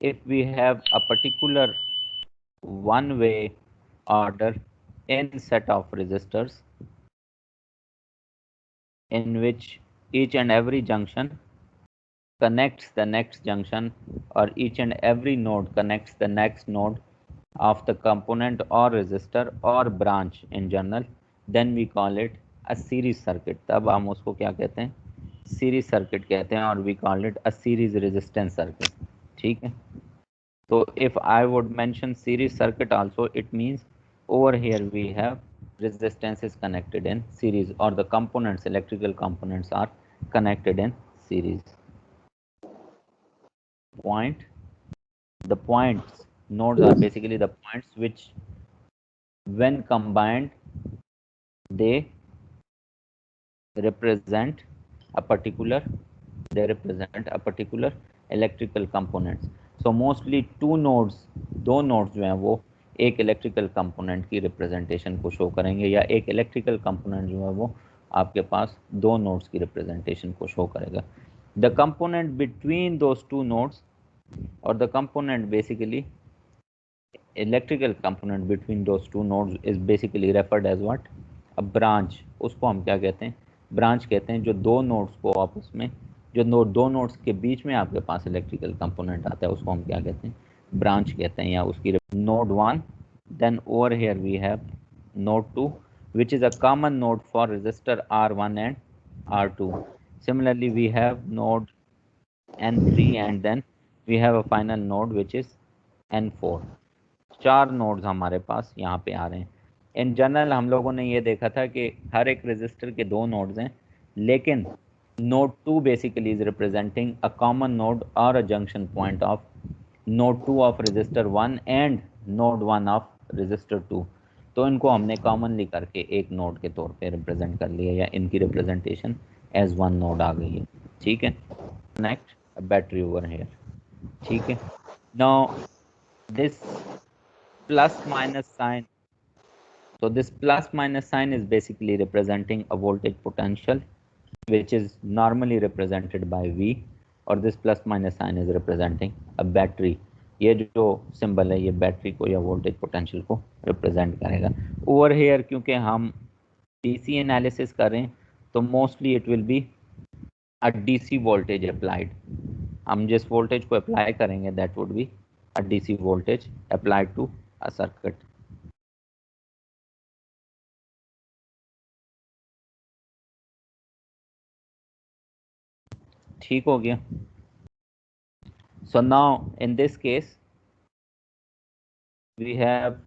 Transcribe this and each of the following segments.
if we have a particular one way order in set of resistors in which each and every junction connects the next junction, or each and every node connects the next node of the component or resistor or branch in general, then we call it a series circuit. तब हम उसको क्या कहते हैं, series circuit कहते हैं, और we call it a series resistance circuit. ठीक है. So if I would mention series circuit also, it means over here we have resistance is connected in series, or the components, electrical components are connected in series. The points, nodes are basically the points which when combined they represent a particular electrical components. So mostly दो nodes जो हैं वो एक electrical component की representation को show करेंगे, या एक इलेक्ट्रिकल कंपोनेंट जो है वो आपके पास दो नोड्स की रिप्रेजेंटेशन को शो करेगा. The component between those two nodes, और the component basically electrical component between those two nodes is basically referred as what? A branch. उसको हम क्या कहते हैं? ब्रांच कहते हैं. जो दो नोड्स को आपस में, जो दो नोड्स के बीच में आपके पास इलेक्ट्रिकल कंपोनेंट आता है, उसको हम क्या कहते हैं? ब्रांच कहते हैं, या उसकी node 1. Then over here we have node 2 which is a common node for resistor R1 and R2. Similarly we have node N3, and then we have a final node which is N4. चार nodes हमारे पास यहाँ पे आ रहे हैं. In general हम लोगों ने ये देखा था कि हर एक रेजिस्टर के दो नोड्स हैं, लेकिन node 2 basically is representing a common node और a junction point of node 2 of resistor 1 and node 1 of resistor 2. तो इनको हमने कॉमनली करके एक नोड के तौर पे रिप्रेजेंट कर लिया, या इनकी रिप्रेजेंटेशन एज वन नोड आ गई है. ठीक है. Connect battery over here. ठीक है. Now this plus minus sign, so this plus minus sign is basically representing a voltage potential which is normally represented by V, और this plus minus sign is representing a battery. ये जो symbol है ये battery को या voltage potential को represent करेगा. Over here क्योंकि हम डीसी एनालिसिस कर रहे हैं तो mostly it will be a DC voltage applied. हम जिस वोल्टेज को अप्लाई करेंगे that would be a DC voltage applied to a circuit. ठीक हो गया. So now in this case we have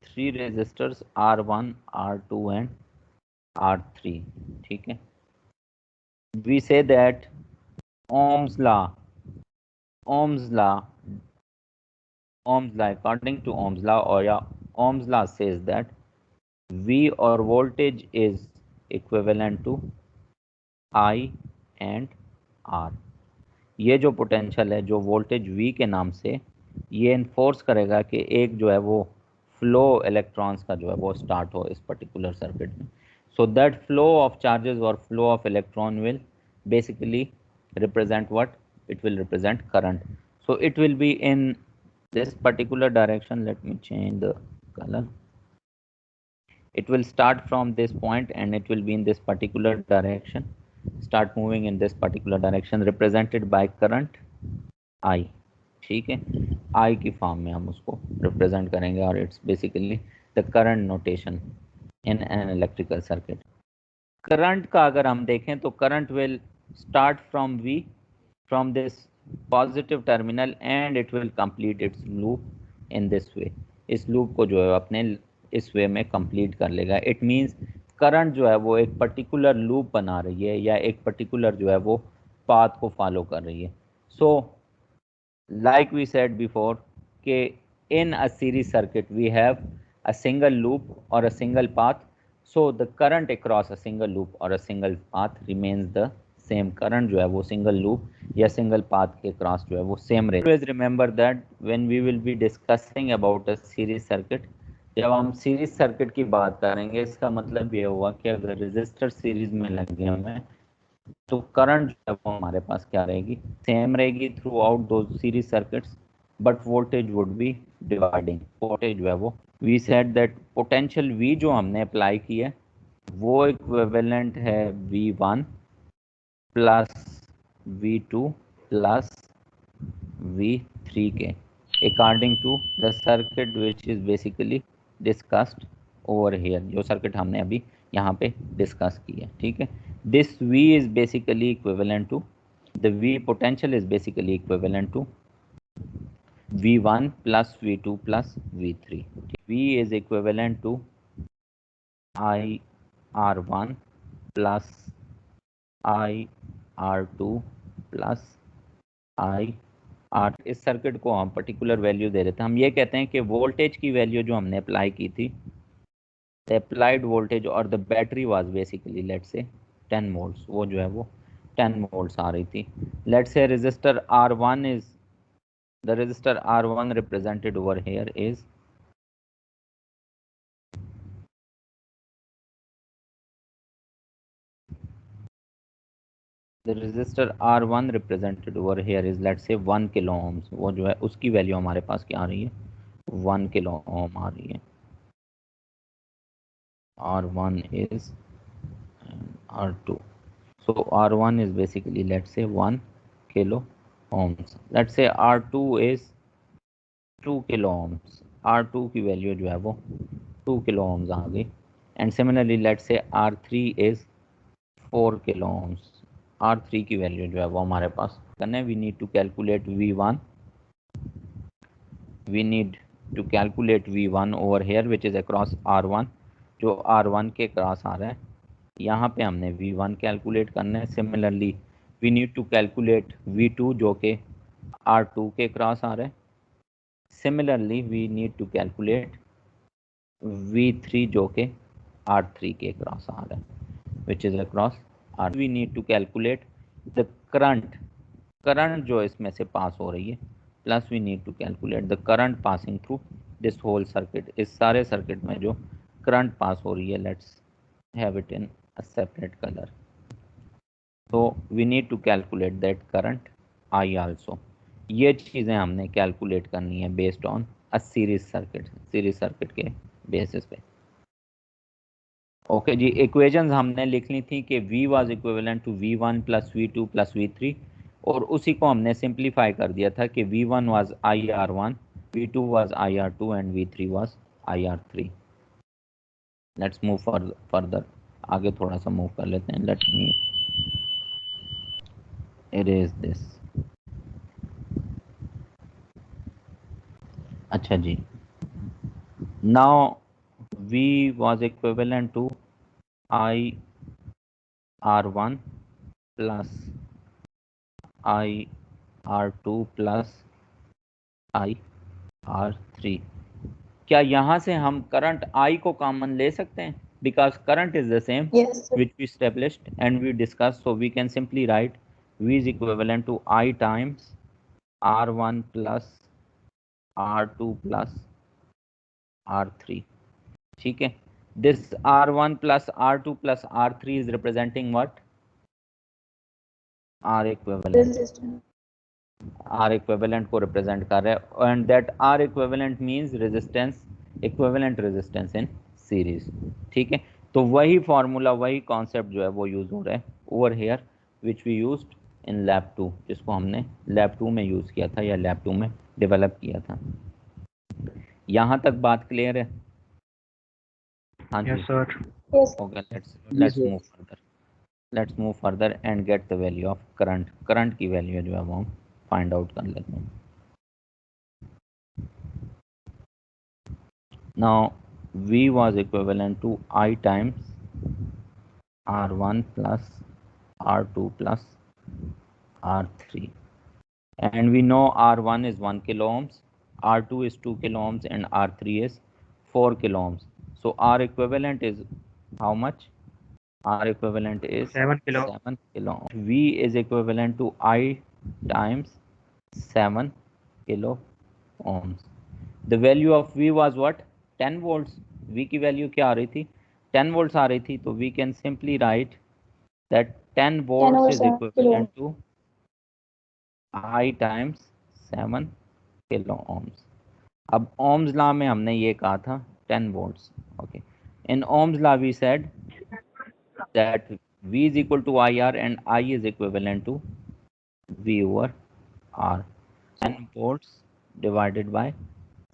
three resistors R1, R2 and R3. ठीक है. We say that Ohm's law, according to Ohm's law, or yeah, Ohm's law says that V or voltage is equivalent to I and R. ये जो potential है, जो voltage V के नाम से, ये इन्फोर्स करेगा कि एक जो है वो फ्लो इलेक्ट्रॉन्स का जो है वो स्टार्ट हो इस पर्टिकुलर सर्किट में. So that flow of charges और flow of electron will basically represent what? It will represent current. So it will be in this particular direction. Let me change the color. It will start from this point and it will be in this particular direction, start moving in this particular direction, represented by current I. ठीक है. I की form में हम उसको represent करेंगे, और it's basically the current notation in an electrical circuit. Current का अगर हम देखें तो current will start from V, from this positive terminal, and it will complete it's loop in this way. इस लूप को जो है अपने इस वे में कंप्लीट कर लेगा. इट मीन्स करंट जो है वो एक पर्टिकुलर लूप बना रही है, या एक पर्टिकुलर जो है वो पाथ को फॉलो कर रही है. सो like we said before कि in a series circuit we have a single loop or a single path, so the current across a single loop or a single path remains the same. current जो है वो single loop या single path के across जो है वो same रहेगा. Always remember that when we will be discussing about a series circuit, जब हम सीरीज सर्किट की बात करेंगे इसका मतलब ये हुआ कि अगर रेजिस्टर सीरीज में लगे हुए हैं तो करंट जो है वो हमारे पास क्या रहेगी, सेम रहेगी थ्रू आउट दो series circuits. But voltage would be dividing, voltage जो है वो, we said that potential V जो हमने अप्लाई की है वो इक्विवेलेंट है V1 plus V2 plus V3 के, according to the circuit which is basically discussed over here, जो सर्किट हमने अभी यहाँ पे डिस्कस की है, ठीक है। This V is basically equivalent to, the V potential is basically equivalent to V1 plus V2 plus V3. V is equivalent to IR1 plus IR2 plus IR। इस सर्किट को हम पर्टिकुलर वैल्यू दे रहे थे, हम ये कहते हैं कि वोल्टेज की वैल्यू जो हमने अप्लाई की थी, द अप्लाइड वोल्टेज और the battery was basically let's say 10 volts, वो जो है वो 10 वोल्ट्स आ रही थी। Let's say resistor R1 is, the resistor R1 represented over here is the resistor R1 represented over here is let's say 1 kilo ohms, वो जो है उसकी वैल्यू हमारे पास क्या आ रही है, 1 किलो ओम आ रही है। R1 is R2, so R1 is basically let's say 1 kilo ohms, let's say R2 is 2 kilo ohms, R2 की वैल्यू जो है वो 2 किलो ohms आ गई। And similarly let's say R3 is 4 kilo ohms, R3 की value जो है वो हमारे पास करना है। We need to calculate V1, we need to calculate V1 over here which is across R1, जो R1 के क्रॉस आ रहा है, यहाँ पे हमने V1 कैलकुलेट करना है। Similarly we need to calculate V2 जो कि R2 के क्रॉस आ रहा है। Similarly we need to calculate V3 जो कि R3 के क्रॉस आ रहा है which is across R। We need to calculate the current, current जो इसमें से पास हो रही है, plus we need to calculate the current passing through this whole circuit, इस सारे सर्किट में जो करंट पास हो रही है, let's have it in a separate colour. तो we need to calculate that current I also. ये चीज़ें हमने कैलकुलेट करनी है based on a series circuit, series circuit के बेसिस पे। ओके जी, इक्वेशंस हमने लिख ली थी कि V was equivalent to V1 plus V2 plus V3, और उसी को हमने सिंप्लीफाई कर दिया था कि V1 was IR1, V2 was IR2 and V3 was IR3। Let's move further, आगे थोड़ा सा मूव कर लेते हैं। Let me erase this. अच्छा जी, now V was equivalent to IR1 plus IR2 plus IR3। क्या यहाँ से हम करंट I को कॉमन ले सकते हैं? Because current is the same which we established and we discussed, so we can simply write V is equivalent to I times R1 plus R2 plus R3, ठीक है। This R1 plus R2 plus R3 is representing what? R equivalent, R equivalent को represent कर रहा है, and that R equivalent means resistance, equivalent resistance in series, ठीक है। तो वही फार्मूला, वही कॉन्सेप्ट जो है वो यूज हो रहा है over here which we used in lab 2, जिसको हमने लैब 2 में यूज किया था या लैब 2 में डेवलप किया था। यहाँ तक बात क्लियर है? हाँ जी sir. Okay, let's move further, let's move further and get the value of current. Current की वैल्यू जो है वो हम फाइंड आउट कर लेते हैं। Now V was equivalent to I times R1 plus R2 plus R3, and we know R1 is 1 kilo ohms, R2 is 2 kilo ohms and R3 is 4 kilo ohms. So R equivalent is how much? R equivalent is 7 kilo ohms. V is equivalent to I times 7 kilo ohms. The value of V was what? 10 volts. V की value क्या आ रही थी? 10 volts आ रही थी। तो we can simply write that 10 volts is equivalent to I times 7 kilo ohms. अब ohm's law में हमने ये कहा था 10 volts. Okay, in ohm's law we said that V is equal to IR and I is equivalent to V over R. 10 volts divided by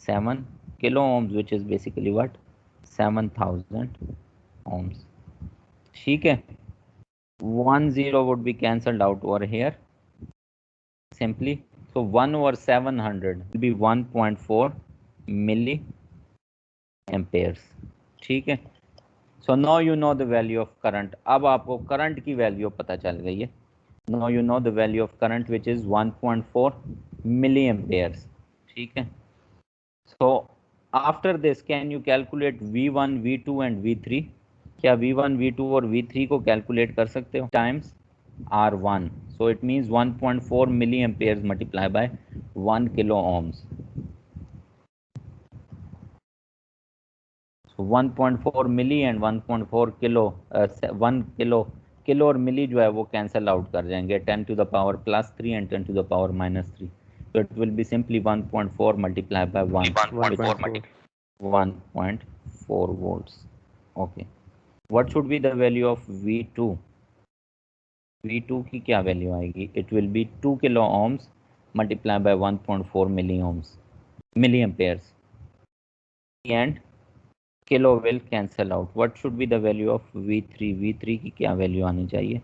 7 kilo ohms, which is basically what? 7000 ohms. ठीक है, 10 would be cancelled out over here simply. So 1 over 700 will be 1.4 milli amperes. ठीक है, so now you know the value of current. अब आपको current की value पता चल गई है. Now you know the value of current, which is 1.4 milliamperes. ठीक है, so after this can you calculate V1, V2 and V3? क्या V1, V2 और V3 को कैलकुलेट कर सकते हो? Times R1, so it means 1.4 milliamperes multiplied by 1 kilo ohms. So 1.4 milli and 1.4 kilo, 1 kilo और milli जो है वो कैंसिल आउट कर जाएंगे, 10 to the power +3 and 10 to the power -3. So it will be simply 1.4 multiplied by 1, 1.4 volts. Okay, what should be the value of V2? V2 की क्या value आएगी? It will be 2 kilo ohms multiplied by 1.4 milliamperes and kilo will cancel out. What should be the value of V3? V3 की क्या value आनी चाहिए?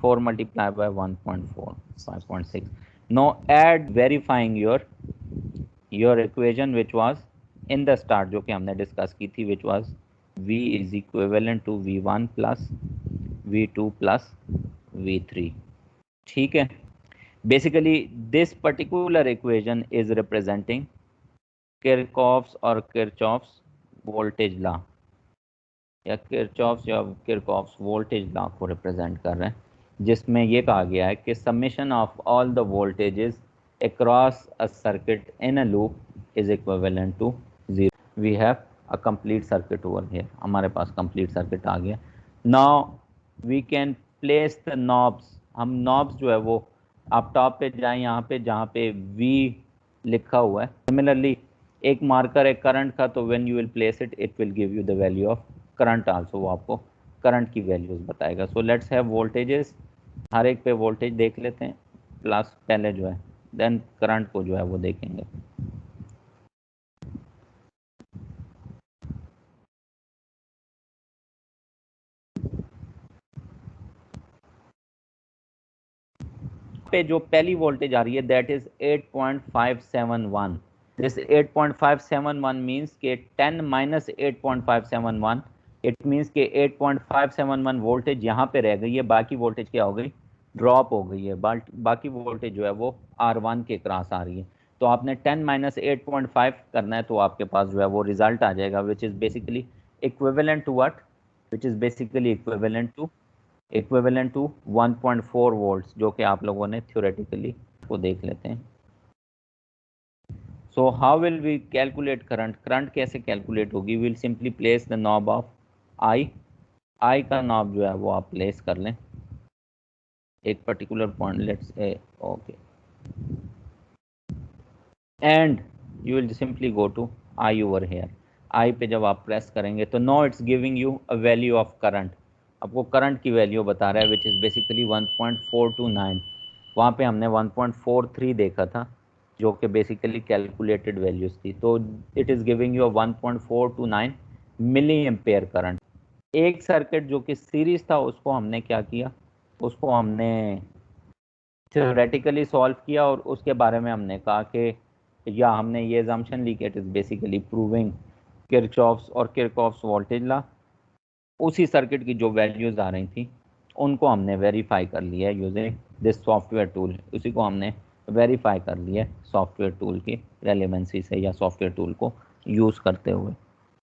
4 multiplied by 1.4, 5.6. Now add verifying your equation which was in the start, जो कि हमने discuss की थी, which was V is equivalent to V1 plus V2 plus V3. ठीक है, basically this particular equation is representing Kirchhoff's or Kirchhoff's voltage law या Kirchhoff's voltage law को represent कर रहे हैं, जिसमें ये कहा गया है कि summation of all the voltages across a circuit in a loop is equivalent to 0. We have a complete circuit over here. हमारे पास कंप्लीट सर्किट आ गया. Now we can place the knobs. हम नॉब्स जो है वो आप टॉप पे जाएं, यहाँ पे जहाँ पे वी लिखा हुआ है. सिमिलरली एक मार्कर है करंट का, तो when you will place it, it will give you the value of current also. वो आपको करंट की वैल्यूज बताएगा. So let's have voltages. हर एक पे वोल्टेज देख लेते हैं, प्लस पहले जो है, देन करंट को जो है वो देखेंगे. पे जो पहली वोल्टेज आ रही है दैट इज 8.571. दिस 8.571 मीन्स के 10 माइनस 8.571, इट मीन्स के 8.571 वोल्टेज यहाँ पे रह गई है. बाकी वोल्टेज क्या हो गई? ड्रॉप हो गई है. बाकी वोल्टेज जो है वो R1 के क्रॉस आ रही है. तो आपने 10 माइनस 8.5 करना है, तो आपके पास जो है वो रिजल्ट आ जाएगा, which is basically equivalent to what? Which is basically equivalent to 1.4 volts, जो कि आप लोगों ने थ्योरेटिकली को देख लेते हैं. So how will we calculate current? Current कैसे कैलकुलेट होगी? Will simply place the knob of I. I का नॉब जो है वो आप प्लेस कर लें एक particular point, let's A. Okay, and you will simply go to I over here. I पे जब आप प्रेस करेंगे तो no it's giving you a value of current. आपको करंट की वैल्यू बता रहा है, विच इज़ बेसिकली 1.429. वहाँ पे हमने 1.43 देखा था, जो कि बेसिकली कैलकुलेटेड वैल्यूज़ थी. तो it is giving you 1.429 milli ampere current. एक सर्किट जो कि सीरीज था, उसको हमने क्या किया? उसको हमने थ्योरेटिकली सॉल्व किया, और उसके बारे में हमने कहा कि, या हमने ये अजम्पशन ली कि it is basically proving Kirchhoff's और किरचॉफ्स वोल्टेज लॉ. उसी सर्किट की जो वैल्यूज़ आ रही थी उनको हमने वेरीफाई कर लिया है यूजिंग दिस सॉफ्टवेयर टूल. उसी को हमने वेरीफाई कर लिया है सॉफ्टवेयर टूल की रेलेवेंसी से, या सॉफ्टवेयर टूल को यूज़ करते हुए.